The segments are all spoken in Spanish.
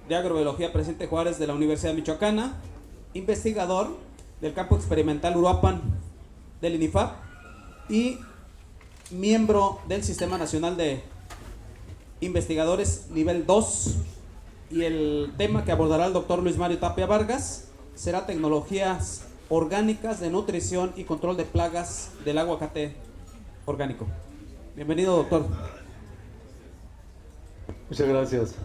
de Agrobiología Presidente Juárez de la Universidad Michoacana, investigador del campo experimental Uruapan del INIFAP y miembro del Sistema Nacional de Investigadores nivel 2. Y el tema que abordará el doctor Luis Mario Tapia Vargas será tecnologías orgánicas de nutrición y control de plagas del aguacate orgánico. Bienvenido, doctor. Muchas gracias.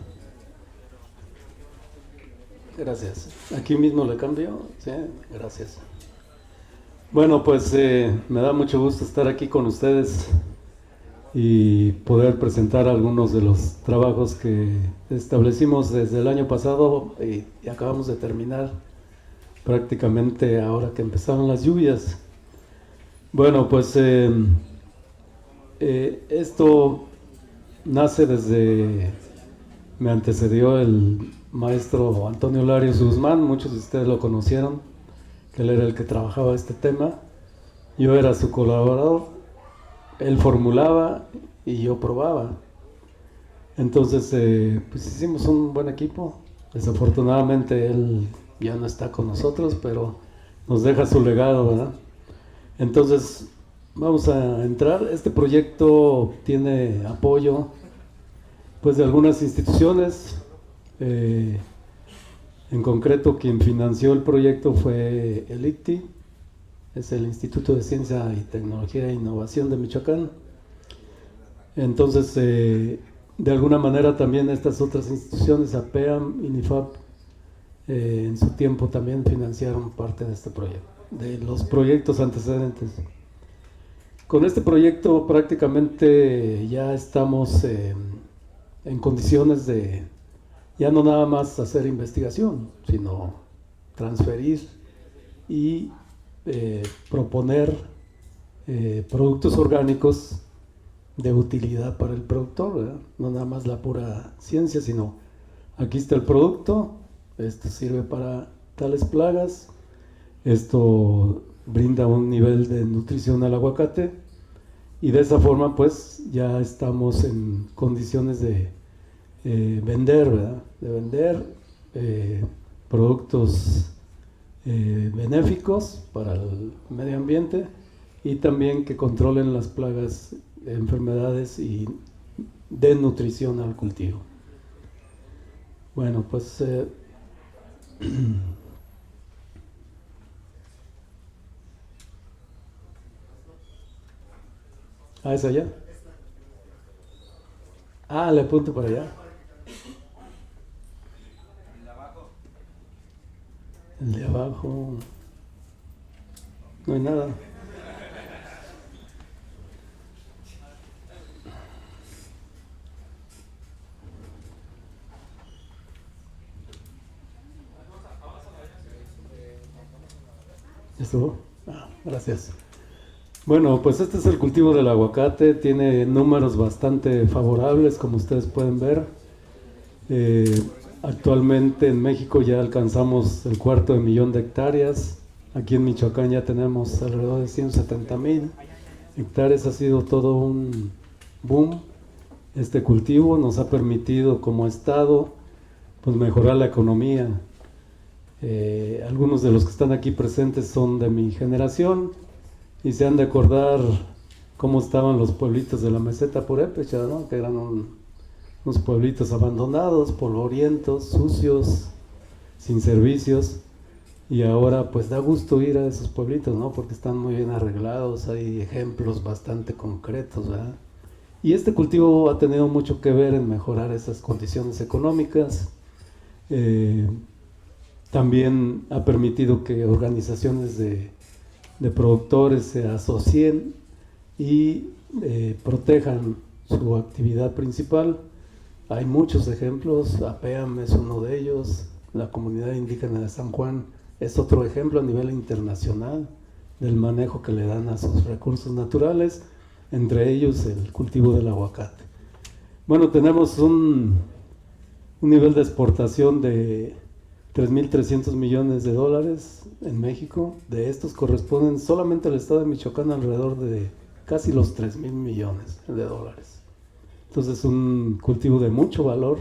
Gracias. Aquí mismo le cambio. Sí, gracias. Bueno, pues me da mucho gusto estar aquí con ustedes y poder presentar algunos de los trabajos que establecimos desde el año pasado y acabamos de terminar prácticamente ahora que empezaron las lluvias. Bueno, pues esto nace me antecedió el maestro Antonio Larios Guzmán, muchos de ustedes lo conocieron, que él era el que trabajaba este tema, yo era su colaborador, él formulaba y yo probaba. Entonces pues hicimos un buen equipo. Desafortunadamente él ya no está con nosotros, pero nos deja su legado, ¿verdad? Entonces vamos a entrar. Este proyecto tiene apoyo pues de algunas instituciones. En concreto, quien financió el proyecto fue el ICTI, es el Instituto de Ciencia y Tecnología e Innovación de Michoacán. Entonces, de alguna manera también estas otras instituciones, APEAM, INIFAP, en su tiempo también financiaron parte de este proyecto, de los proyectos antecedentes. Con este proyecto prácticamente ya estamos en condiciones de ya no nada más hacer investigación, sino transferir y proponer productos orgánicos de utilidad para el productor, ¿verdad? No nada más la pura ciencia, sino aquí está el producto, esto sirve para tales plagas, esto brinda un nivel de nutrición al aguacate y de esa forma pues ya estamos en condiciones de vender, ¿verdad? De vender productos benéficos para el medio ambiente y también que controlen las plagas, enfermedades y den nutrición al cultivo. Bueno, pues ¿es allá? Le apunto para allá. El de abajo no hay nada. ¿Estuvo? Gracias. Bueno, pues este es el cultivo del aguacate, tiene números bastante favorables, como ustedes pueden ver. Actualmente en México ya alcanzamos el 250,000 de hectáreas. Aquí en Michoacán ya tenemos alrededor de 170,000 hectáreas. Ha sido todo un boom. Este cultivo nos ha permitido como estado pues mejorar la economía. Algunos de los que están aquí presentes son de mi generación y se han de acordar cómo estaban los pueblitos de la meseta purépecha, ¿no? Que eran unos pueblitos abandonados, polvorientos, sucios, sin servicios, y ahora pues da gusto ir a esos pueblitos, ¿no? Porque están muy bien arreglados, hay ejemplos bastante concretos, ¿verdad? Y este cultivo ha tenido mucho que ver en mejorar esas condiciones económicas. También ha permitido que organizaciones de productores se asocien y protejan su actividad principal. Hay muchos ejemplos, APEAM es uno de ellos, la comunidad indígena de San Juan es otro ejemplo a nivel internacional del manejo que le dan a sus recursos naturales, entre ellos el cultivo del aguacate. Bueno, tenemos un nivel de exportación de 3.300 millones de dólares en México. De estos corresponden solamente al estado de Michoacán alrededor de casi los 3.000 millones de dólares. Entonces un cultivo de mucho valor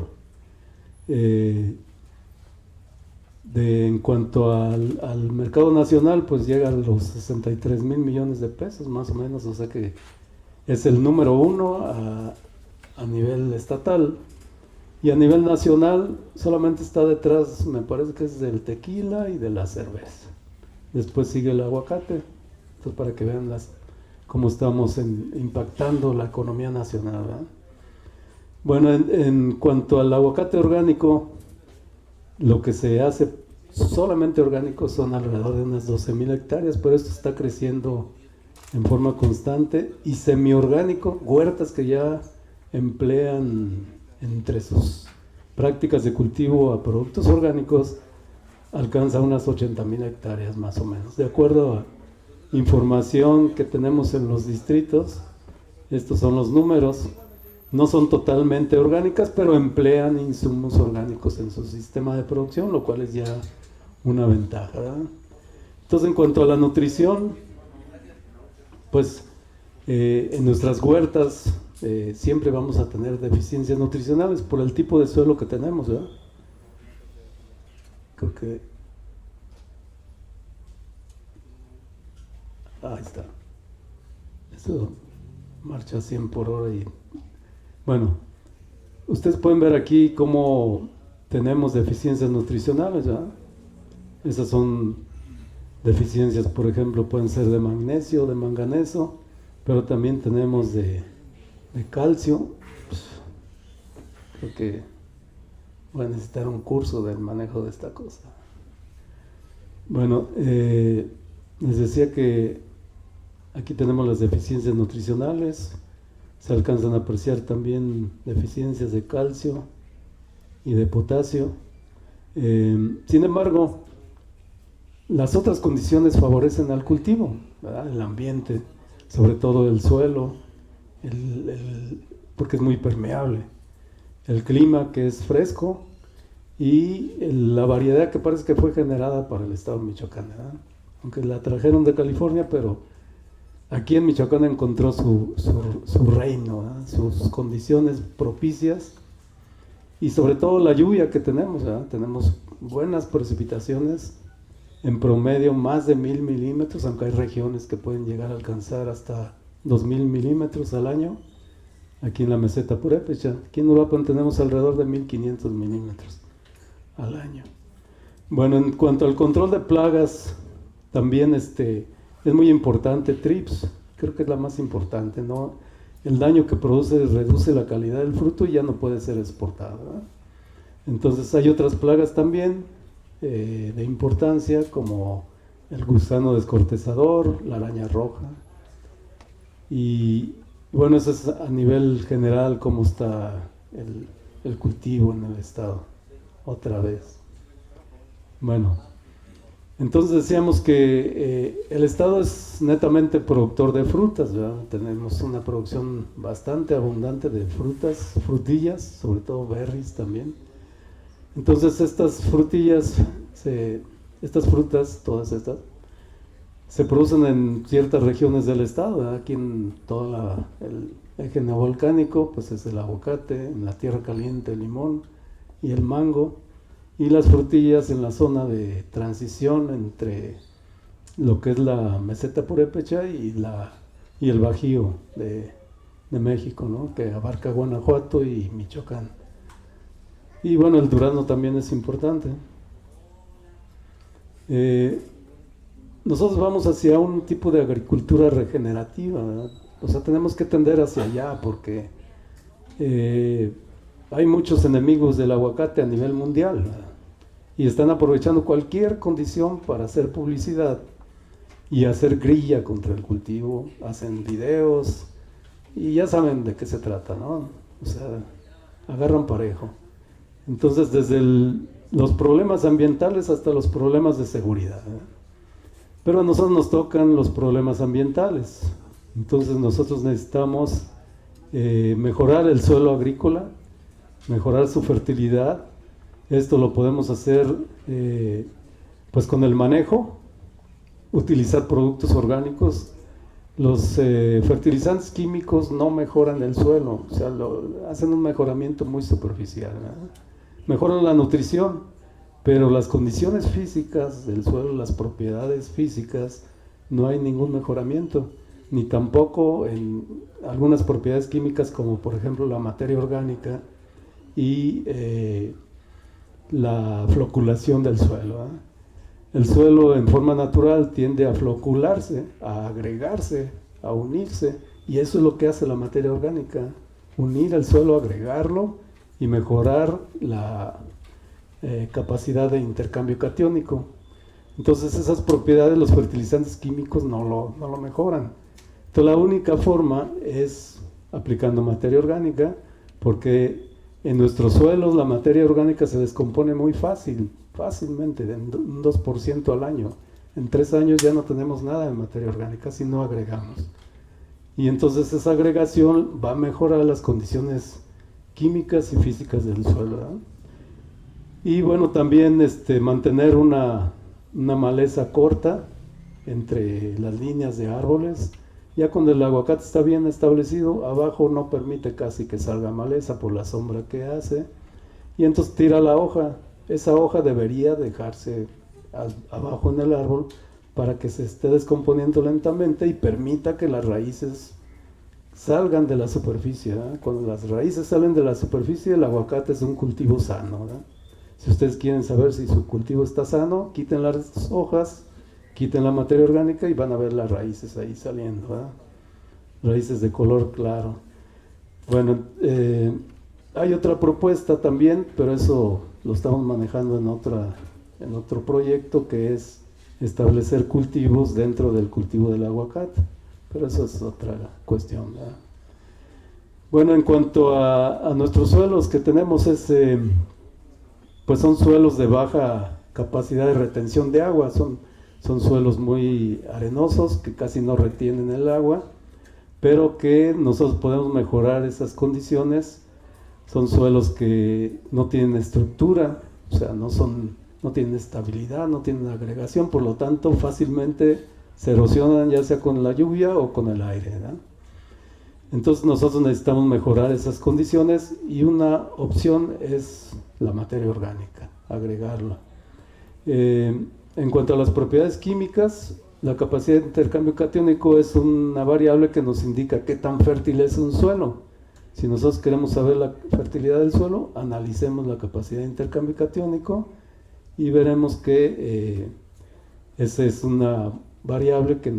En cuanto al mercado nacional, pues llega a los 63,000 millones de pesos, más o menos, o sea que es el número uno a nivel estatal. Y a nivel nacional solamente está detrás, me parece que es del tequila y de la cerveza. Después sigue el aguacate. Entonces, para que vean cómo estamos impactando la economía nacional, ¿verdad? Bueno, en cuanto al aguacate orgánico, lo que se hace solamente orgánico son alrededor de unas 12,000 hectáreas, pero esto está creciendo en forma constante. Y semiorgánico, huertas que ya emplean entre sus prácticas de cultivo a productos orgánicos, alcanza unas 80,000 hectáreas más o menos. De acuerdo a información que tenemos en los distritos, estos son los números. No son totalmente orgánicas, pero emplean insumos orgánicos en su sistema de producción, lo cual es ya una ventaja, ¿verdad? Entonces, en cuanto a la nutrición, pues en nuestras huertas siempre vamos a tener deficiencias nutricionales por el tipo de suelo que tenemos, ¿verdad? Creo que... ahí está. Eso marcha a 100 por hora y... bueno, ustedes pueden ver aquí cómo tenemos deficiencias nutricionales, ¿verdad? Esas son deficiencias, por ejemplo, pueden ser de magnesio, de manganeso, pero también tenemos de calcio. Pues, creo que voy a necesitar un curso del manejo de esta cosa. Bueno, les decía que aquí tenemos las deficiencias nutricionales. Se alcanzan a apreciar también deficiencias de calcio y de potasio. Sin embargo, las otras condiciones favorecen al cultivo, ¿verdad? El ambiente, sobre todo el suelo, porque es muy permeable. El clima, que es fresco, y la variedad que parece que fue generada para el estado de Michoacán, ¿verdad? Aunque la trajeron de California, pero aquí en Michoacán encontró su reino, ¿verdad? Sus condiciones propicias y sobre todo la lluvia que tenemos, ¿verdad? Tenemos buenas precipitaciones, en promedio más de 1,000 milímetros, aunque hay regiones que pueden llegar a alcanzar hasta 2,000 milímetros al año. Aquí en la meseta purépecha, aquí en Uruapan tenemos alrededor de 1,500 milímetros al año. Bueno, en cuanto al control de plagas, también es muy importante TRIPS, creo que es la más importante, ¿no? El daño que produce reduce la calidad del fruto y ya no puede ser exportado, ¿verdad? Entonces hay otras plagas también de importancia, como el gusano descortezador, la araña roja. Y bueno, eso es a nivel general cómo está el cultivo en el estado. Otra vez. Bueno. Entonces decíamos que el estado es netamente productor de frutas, ¿verdad? Tenemos una producción bastante abundante de frutas, frutillas, sobre todo berries también. Entonces estas frutillas, estas frutas, todas estas, se producen en ciertas regiones del estado, ¿verdad? Aquí en todo el eje neovolcánico, pues es el aguacate, en la tierra caliente el limón y el mango. Y las frutillas en la zona de transición entre lo que es la meseta purépecha y el Bajío de México, ¿no? Que abarca Guanajuato y Michoacán. Y bueno, el durazno también es importante. Nosotros vamos hacia un tipo de agricultura regenerativa, ¿verdad? O sea, tenemos que tender hacia allá porque hay muchos enemigos del aguacate a nivel mundial, ¿verdad? Y están aprovechando cualquier condición para hacer publicidad y hacer grilla contra el cultivo, hacen videos y ya saben de qué se trata, ¿no? O sea, agarran parejo. Entonces, desde los problemas ambientales hasta los problemas de seguridad, ¿eh? Pero a nosotros nos tocan los problemas ambientales. Entonces nosotros necesitamos mejorar el suelo agrícola, mejorar su fertilidad. Esto lo podemos hacer pues con el manejo, utilizar productos orgánicos. Los fertilizantes químicos no mejoran el suelo, o sea, hacen un mejoramiento muy superficial, ¿verdad? Mejoran la nutrición, pero las condiciones físicas del suelo, las propiedades físicas, no hay ningún mejoramiento, ni tampoco en algunas propiedades químicas como por ejemplo la materia orgánica y la floculación del suelo. El suelo en forma natural tiende a flocularse, a agregarse, a unirse, y eso es lo que hace la materia orgánica, unir el suelo, agregarlo y mejorar la capacidad de intercambio catiónico. Entonces esas propiedades los fertilizantes químicos no lo mejoran. Entonces la única forma es aplicando materia orgánica, porque en nuestros suelos la materia orgánica se descompone muy fácilmente, en un 2% al año. En 3 años ya no tenemos nada de materia orgánica si no agregamos. Y entonces esa agregación va a mejorar las condiciones químicas y físicas del suelo, ¿verdad? Y bueno, también mantener una maleza corta entre las líneas de árboles. Ya cuando el aguacate está bien establecido, abajo no permite casi que salga maleza por la sombra que hace, y entonces tira la hoja. Esa hoja debería dejarse abajo en el árbol para que se esté descomponiendo lentamente y permita que las raíces salgan de la superficie, ¿verdad? Cuando las raíces salen de la superficie, el aguacate es un cultivo sano, ¿verdad? Si ustedes quieren saber si su cultivo está sano, quiten las hojas, quiten la materia orgánica y van a ver las raíces ahí saliendo, ¿verdad? Raíces de color claro. Bueno, hay otra propuesta también, pero eso lo estamos manejando en otro proyecto, que es establecer cultivos dentro del cultivo del aguacate, pero eso es otra cuestión, ¿verdad? Bueno, en cuanto a nuestros suelos que tenemos, pues son suelos de baja capacidad de retención de agua, son suelos muy arenosos que casi no retienen el agua, pero que nosotros podemos mejorar esas condiciones. Son suelos que no tienen estructura, o sea, no tienen estabilidad, no tienen agregación, por lo tanto fácilmente se erosionan ya sea con la lluvia o con el aire, ¿verdad? Entonces nosotros necesitamos mejorar esas condiciones, y una opción es la materia orgánica, agregarla. En cuanto a las propiedades químicas, la capacidad de intercambio catiónico es una variable que nos indica qué tan fértil es un suelo. Si nosotros queremos saber la fertilidad del suelo, analicemos la capacidad de intercambio catiónico y veremos que esa es una variable que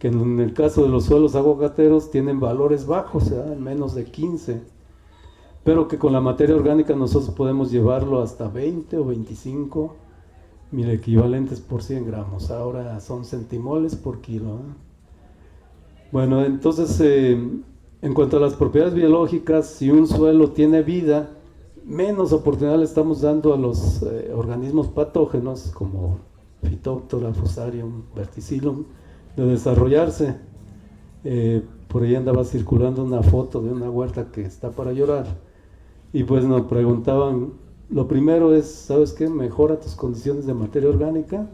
en el caso de los suelos aguacateros tienen valores bajos, menos de 15, pero que con la materia orgánica nosotros podemos llevarlo hasta 20 o 25 mil equivalentes por 100 gramos. Ahora son centimoles por kilo, ¿eh? Bueno, entonces en cuanto a las propiedades biológicas, si un suelo tiene vida, menos oportunidad le estamos dando a los organismos patógenos como Phytophthora, Fusarium, Verticillum, de desarrollarse. Por ahí andaba circulando una foto de una huerta que está para llorar, y pues nos preguntaban, lo primero es, ¿sabes qué? Mejora tus condiciones de materia orgánica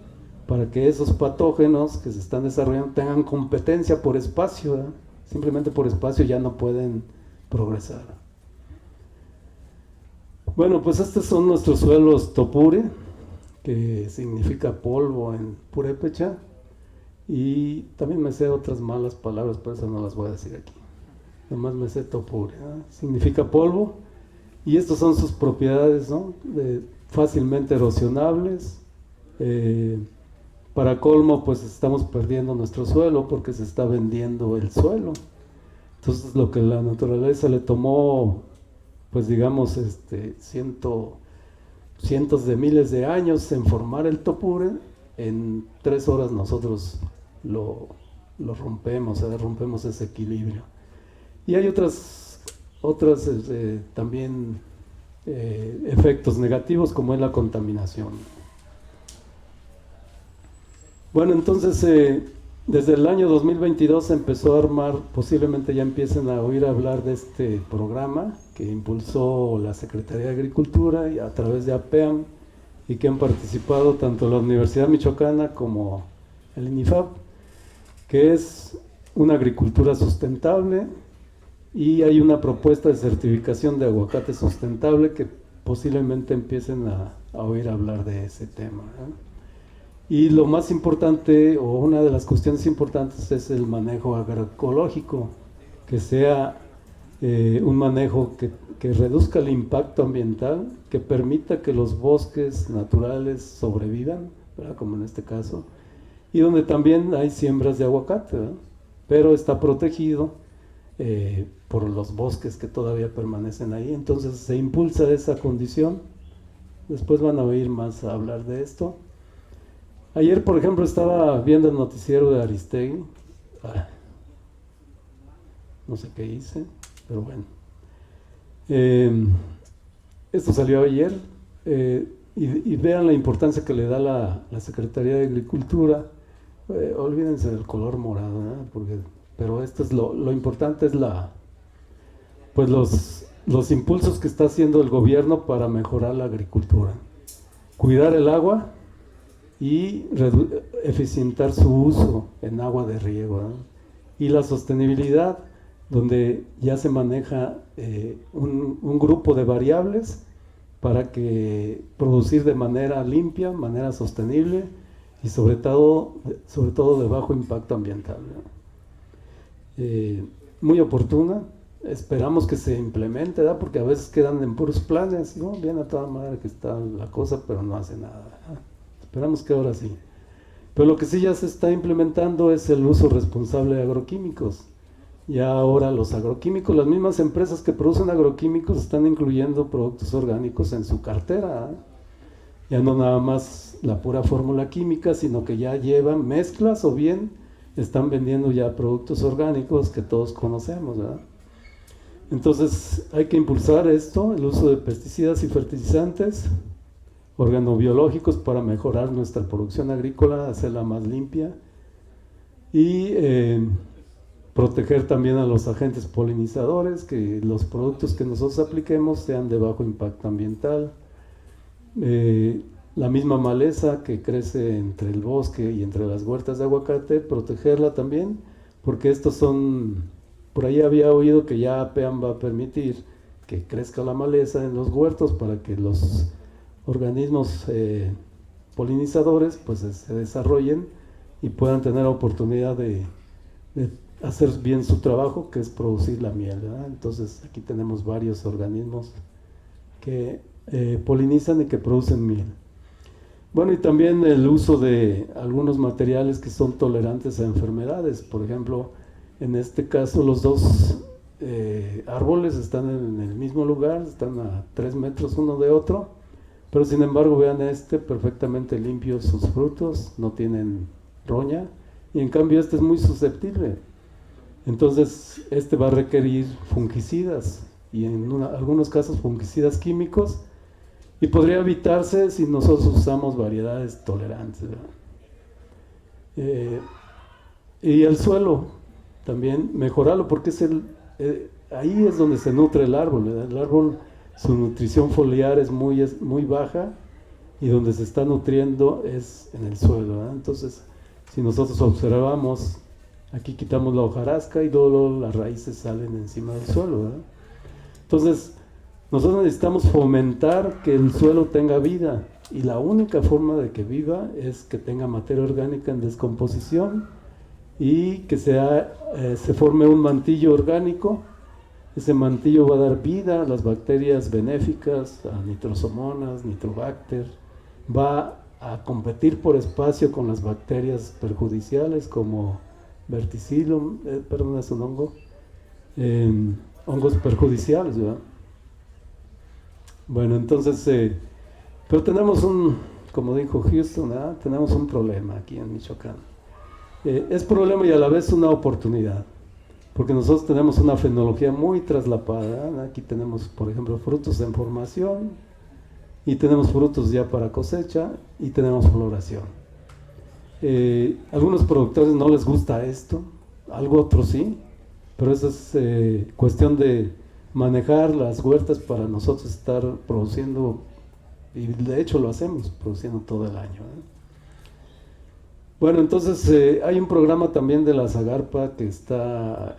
para que esos patógenos que se están desarrollando tengan competencia por espacio, ¿verdad? Simplemente por espacio ya no pueden progresar. Bueno, pues estos son nuestros suelos topure, que significa polvo en purépecha, y también me sé otras malas palabras, pero eso no las voy a decir aquí. Nomás me sé topure, ¿eh? Significa polvo, y estas son sus propiedades, ¿no? Fácilmente erosionables. Para colmo, pues estamos perdiendo nuestro suelo porque se está vendiendo el suelo. Entonces lo que la naturaleza le tomó, pues digamos, cientos de miles de años en formar el topure, en 3 horas nosotros lo rompemos, rompemos ese equilibrio. Y hay otras también efectos negativos, como es la contaminación. Bueno, entonces desde el año 2022 se empezó a armar, posiblemente ya empiecen a oír hablar de este programa que impulsó la Secretaría de Agricultura y a través de APEAM, y que han participado tanto la Universidad Michoacana como el INIFAP, que es una agricultura sustentable, y hay una propuesta de certificación de aguacate sustentable que posiblemente empiecen a oír hablar de ese tema, ¿eh? Y lo más importante, o una de las cuestiones importantes, es el manejo agroecológico, que sea un manejo que reduzca el impacto ambiental, que permita que los bosques naturales sobrevivan, ¿verdad? Como en este caso, y donde también hay siembras de aguacate, ¿verdad? Pero está protegido por los bosques que todavía permanecen ahí. Entonces se impulsa esa condición. Después van a oír más a hablar de esto. Ayer, por ejemplo, estaba viendo el noticiero de Aristegui. No sé qué hice, pero bueno. Esto salió ayer, y vean la importancia que le da la Secretaría de Agricultura. Olvídense del color morado, ¿no? Pero esto es lo importante, es pues los impulsos que está haciendo el gobierno para mejorar la agricultura. Cuidar el agua y eficientar su uso en agua de riego, ¿no? Y la sostenibilidad, donde ya se maneja un grupo de variables para que producir de manera limpia, manera sostenible y sobre todo de bajo impacto ambiental, ¿no? Muy oportuna, esperamos que se implemente, ¿verdad? Porque a veces quedan en puros planes, ¿no? Bien a toda madre que está la cosa, pero no hace nada, ¿verdad? Esperamos que ahora sí. Pero lo que sí ya se está implementando es el uso responsable de agroquímicos. Ya ahora los agroquímicos, las mismas empresas que producen agroquímicos están incluyendo productos orgánicos en su cartera, ¿eh? Ya no nada más la pura fórmula química, sino que ya llevan mezclas o bien están vendiendo ya productos orgánicos que todos conocemos, ¿verdad? Entonces hay que impulsar esto, el uso de pesticidas y fertilizantes organobiológicos para mejorar nuestra producción agrícola, hacerla más limpia y proteger también a los agentes polinizadores, que los productos que nosotros apliquemos sean de bajo impacto ambiental. La misma maleza que crece entre el bosque y entre las huertas de aguacate, protegerla también, porque estos son, por ahí había oído que ya APEAM va a permitir que crezca la maleza en los huertos para que los organismos polinizadores pues se desarrollen y puedan tener la oportunidad de hacer bien su trabajo, que es producir la miel, ¿verdad? Entonces aquí tenemos varios organismos que polinizan y que producen miel. Bueno, y también el uso de algunos materiales que son tolerantes a enfermedades. Por ejemplo, en este caso los dos árboles están en el mismo lugar, están a 3 metros uno de otro, pero sin embargo vean perfectamente limpios sus frutos, no tienen roña, y en cambio este es muy susceptible. Entonces va a requerir fungicidas, y en algunos casos fungicidas químicos, y podría evitarse si nosotros usamos variedades tolerantes, ¿verdad? Y el suelo también mejorarlo, porque ahí es donde se nutre el árbol, ¿verdad? El árbol, su nutrición foliar es muy baja, y donde se está nutriendo es en el suelo, ¿verdad? Entonces, si nosotros observamos, aquí quitamos la hojarasca y luego las raíces salen encima del suelo, ¿verdad? Entonces, nosotros necesitamos fomentar que el suelo tenga vida, y la única forma de que viva es que tenga materia orgánica en descomposición y que se forme un mantillo orgánico. Ese mantillo va a dar vida a las bacterias benéficas, a nitrosomonas, nitrobacter, va a competir por espacio con las bacterias perjudiciales como verticillium, perdón, es un hongo, hongos perjudiciales, ¿verdad? Bueno, entonces, pero tenemos como dijo Houston, ¿verdad? Tenemos un problema aquí en Michoacán. Es problema y a la vez una oportunidad, porque nosotros tenemos una fenología muy traslapada, ¿verdad? Aquí tenemos, por ejemplo, frutos en formación, y tenemos frutos ya para cosecha, y tenemos floración. Algunos productores no les gusta esto, algo otros sí, pero eso es cuestión de manejar las huertas para nosotros estar produciendo, y de hecho lo hacemos, produciendo todo el año, ¿eh? Bueno, entonces hay un programa también de la Zagarpa que está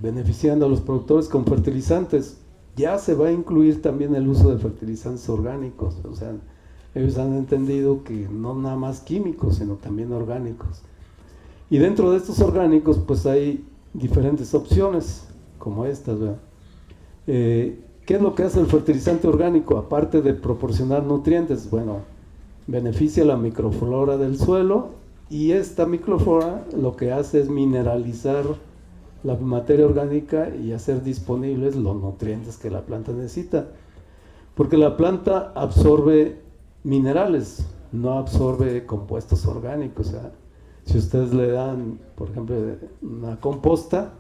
beneficiando a los productores con fertilizantes. ya se va a incluir también el uso de fertilizantes orgánicos. O sea, ellos han entendido que no nada más químicos, sino también orgánicos. Y dentro de estos orgánicos, pues hay diferentes opciones, como estas, ¿verdad? ¿Qué es lo que hace el fertilizante orgánico? Aparte de proporcionar nutrientes, bueno, beneficia la microflora del suelo, y esta microflora lo que hace es mineralizar la materia orgánica y hacer disponibles los nutrientes que la planta necesita. Porque la planta absorbe minerales, no absorbe compuestos orgánicos. O sea, si ustedes le dan, por ejemplo, una composta,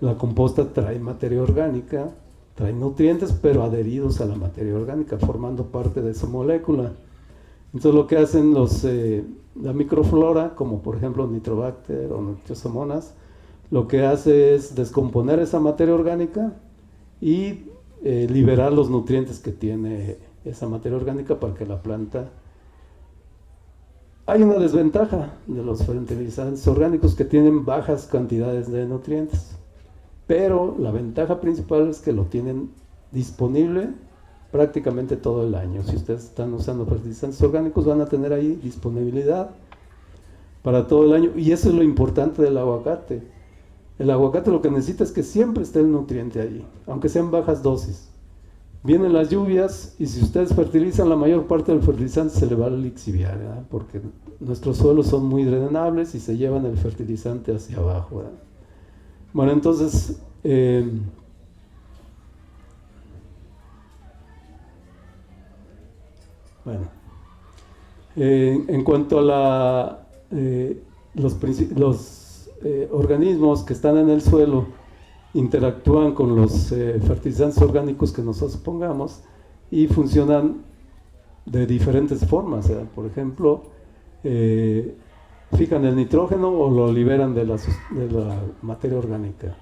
la composta trae materia orgánica, trae nutrientes, pero adheridos a la materia orgánica, formando parte de su molécula. Entonces lo que hacen la microflora, como por ejemplo Nitrobacter o Nitrosomonas, lo que hace es descomponer esa materia orgánica y liberar los nutrientes que tiene esa materia orgánica para que la planta... Hay una desventaja de los fertilizantes orgánicos, que tienen bajas cantidades de nutrientes, pero la ventaja principal es que lo tienen disponible prácticamente todo el año. Si ustedes están usando fertilizantes orgánicos, van a tener ahí disponibilidad para todo el año, y eso es lo importante del aguacate. El aguacate lo que necesita es que siempre esté el nutriente allí, aunque sean bajas dosis. Vienen las lluvias y si ustedes fertilizan, la mayor parte del fertilizante se le va a lixiviar, ¿verdad? Porque nuestros suelos son muy drenables y se llevan el fertilizante hacia abajo, ¿verdad? Bueno, entonces en cuanto a los organismos que están en el suelo interactúan con los fertilizantes orgánicos que nosotros pongamos y funcionan de diferentes formas, ¿verdad? Por ejemplo, fijan el nitrógeno o lo liberan de la materia orgánica.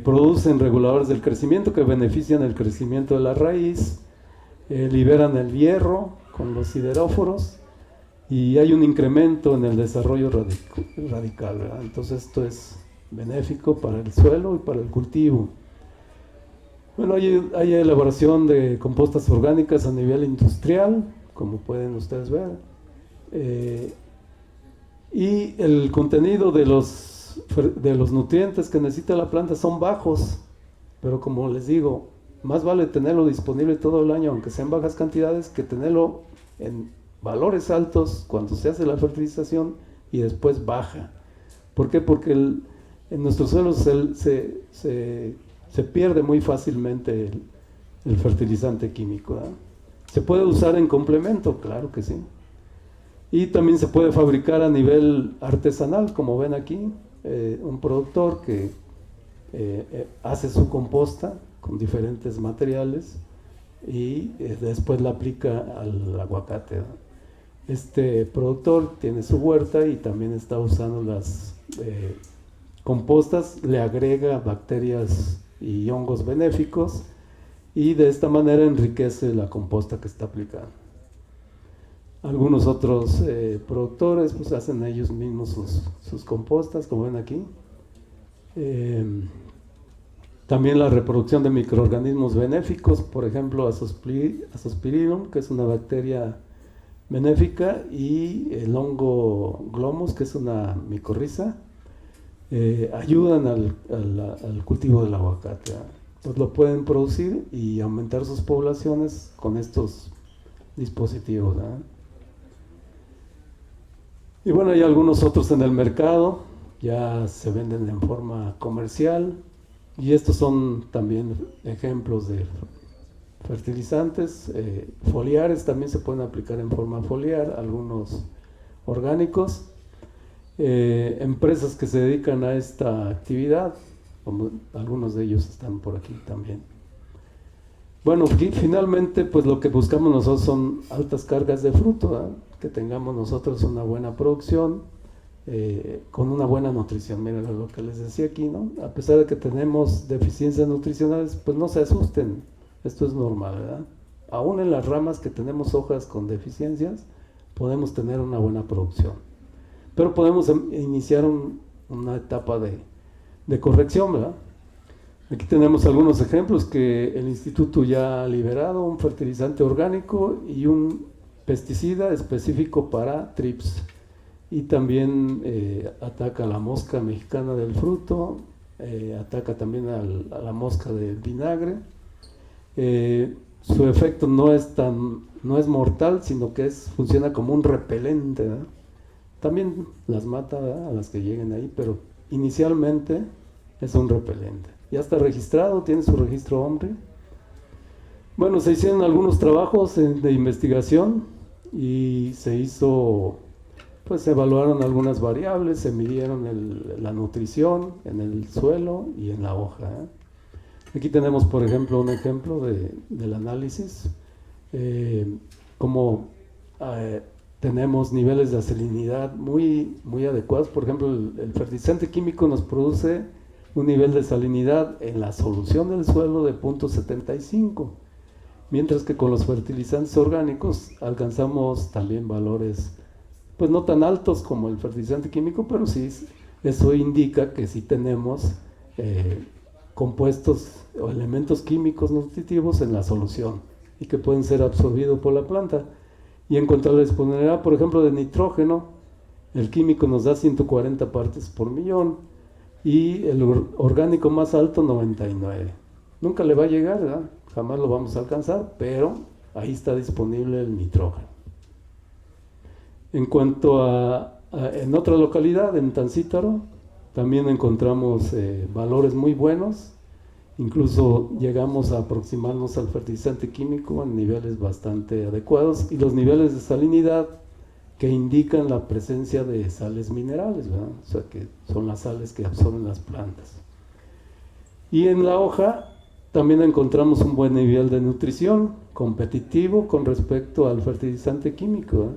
Producen reguladores del crecimiento que benefician el crecimiento de la raíz, liberan el hierro con los sideróforos, y hay un incremento en el desarrollo radical, ¿verdad? Entonces esto es benéfico para el suelo y para el cultivo. Bueno, hay elaboración de compostas orgánicas a nivel industrial, como pueden ustedes ver, y el contenido de los nutrientes que necesita la planta son bajos, pero como les digo, más vale tenerlo disponible todo el año, aunque sean bajas cantidades, que tenerlo en valores altos cuando se hace la fertilización y después baja. ¿Por qué? Porque en nuestros suelos se pierde muy fácilmente el fertilizante químico, ¿verdad? Se puede usar en complemento, claro que sí. Y también se puede fabricar a nivel artesanal, como ven aquí, un productor que hace su composta con diferentes materiales y después la aplica al aguacate, ¿verdad? Este productor tiene su huerta y también está usando las compostas, le agrega bacterias y hongos benéficos y de esta manera enriquece la composta que está aplicando. Algunos otros productores pues hacen ellos mismos sus compostas, como ven aquí. También la reproducción de microorganismos benéficos, por ejemplo Azospirillum, que es una bacteria benéfica, y el hongo Glomus, que es una micorriza, ayudan al cultivo del aguacate. Pues lo pueden producir y aumentar sus poblaciones con estos dispositivos, ¿verdad? Y bueno, hay algunos otros en el mercado, ya se venden en forma comercial, y estos son también ejemplos de fertilizantes. Foliares también se pueden aplicar en forma foliar, algunos orgánicos. Empresas que se dedican a esta actividad, como algunos de ellos están por aquí también. Bueno, finalmente pues lo que buscamos nosotros son altas cargas de fruto, ¿verdad? Que tengamos nosotros una buena producción, con una buena nutrición. Miren lo que les decía aquí, ¿no? A pesar de que tenemos deficiencias nutricionales, pues no se asusten, esto es normal, ¿verdad? Aún en las ramas que tenemos hojas con deficiencias, podemos tener una buena producción, pero podemos iniciar una etapa de corrección, ¿verdad? Aquí tenemos algunos ejemplos que el instituto ya ha liberado: un fertilizante orgánico y un pesticida específico para trips. Y también ataca a la mosca mexicana del fruto, ataca también a la mosca del vinagre. Su efecto no es mortal, sino que funciona como un repelente, ¿verdad? También las mata, ¿verdad?, a las que lleguen ahí, pero inicialmente es un repelente. Ya está registrado, tiene su registro OMRI. Bueno, se hicieron algunos trabajos de investigación y se evaluaron algunas variables, se midieron la nutrición en el suelo y en la hoja, ¿eh? Aquí tenemos, por ejemplo, un ejemplo del análisis, como tenemos niveles de salinidad muy, muy adecuados. Por ejemplo, el fertilizante químico nos produce un nivel de salinidad en la solución del suelo de 0.75, mientras que con los fertilizantes orgánicos alcanzamos también valores pues no tan altos como el fertilizante químico, pero sí, eso indica que sí tenemos compuestos o elementos químicos nutritivos en la solución y que pueden ser absorbidos por la planta. Y en cuanto a la disponibilidad, por ejemplo, de nitrógeno, el químico nos da 140 partes por millón y el orgánico más alto 99. Nunca le va a llegar, ¿verdad? Jamás lo vamos a alcanzar, pero ahí está disponible el nitrógeno. En cuanto en otra localidad, en Tancítaro, también encontramos valores muy buenos. Incluso llegamos a aproximarnos al fertilizante químico en niveles bastante adecuados, y los niveles de salinidad que indican la presencia de sales minerales, ¿verdad? O sea, que son las sales que absorben las plantas. Y en la hoja también encontramos un buen nivel de nutrición, competitivo con respecto al fertilizante químico, ¿verdad?,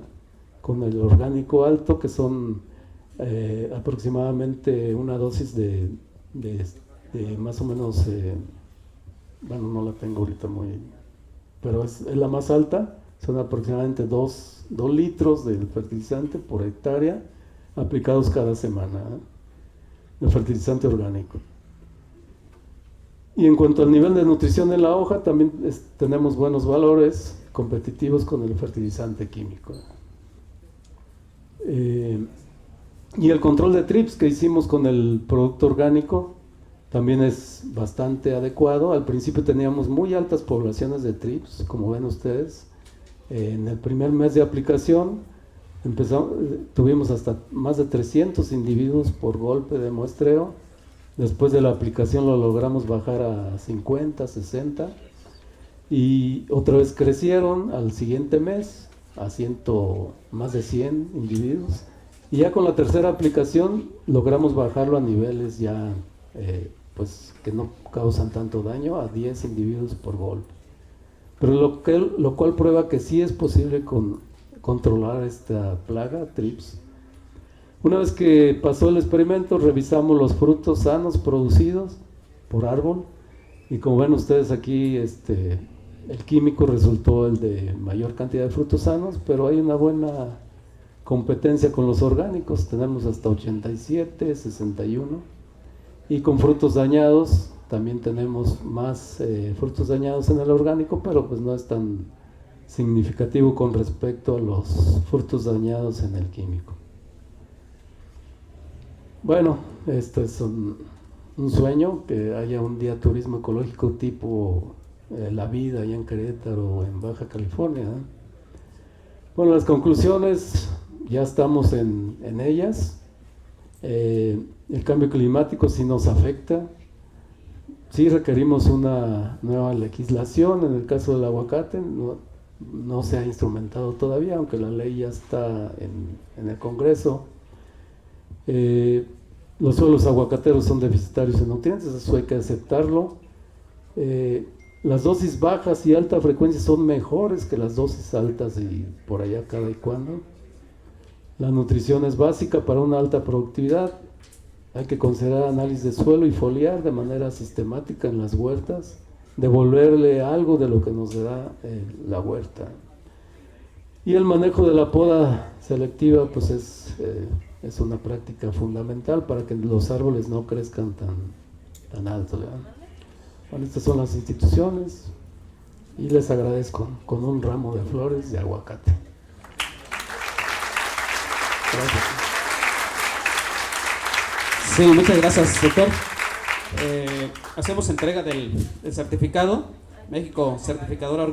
con el orgánico alto, que son aproximadamente una dosis de más o menos, bueno, no la tengo ahorita pero es la más alta, son aproximadamente 2 litros del fertilizante por hectárea aplicados cada semana, el fertilizante orgánico. Y en cuanto al nivel de nutrición en la hoja, también tenemos buenos valores competitivos con el fertilizante químico. Y el control de trips que hicimos con el producto orgánico también es bastante adecuado. Al principio teníamos muy altas poblaciones de trips, como ven ustedes. En el primer mes de aplicación tuvimos hasta más de 300 individuos por golpe de muestreo. Después de la aplicación lo logramos bajar a 50, 60, y otra vez crecieron al siguiente mes a más de 100 individuos, y ya con la tercera aplicación logramos bajarlo a niveles ya pues que no causan tanto daño, a 10 individuos por golpe. Pero lo cual prueba que sí es posible controlar esta plaga, trips. Una vez que pasó el experimento, revisamos los frutos sanos producidos por árbol, y como ven ustedes aquí, el químico resultó el de mayor cantidad de frutos sanos, pero hay una buena competencia con los orgánicos. Tenemos hasta 87, 61, y con frutos dañados también tenemos más frutos dañados en el orgánico, pero pues no es tan significativo con respecto a los frutos dañados en el químico. Bueno, esto es un sueño, que haya un día turismo ecológico tipo La Vida allá en Querétaro o en Baja California, ¿eh? Bueno, las conclusiones, ya estamos en ellas. El cambio climático sí nos afecta, sí requerimos una nueva legislación. En el caso del aguacate no se ha instrumentado todavía, aunque la ley ya está en el Congreso. Los suelos aguacateros son deficitarios en nutrientes, eso hay que aceptarlo. Las dosis bajas y alta frecuencia son mejores que las dosis altas y por allá cada y cuando. La nutrición es básica para una alta productividad. Hay que considerar análisis de suelo y foliar de manera sistemática en las huertas, devolverle algo de lo que nos da la huerta. Y el manejo de la poda selectiva pues es una práctica fundamental para que los árboles no crezcan tan alto, ¿verdad? Bueno, estas son las instituciones y les agradezco con un ramo de flores de aguacate. Gracias. Sí, muchas gracias, doctor. Hacemos entrega del certificado. México Certificadora Orgánica.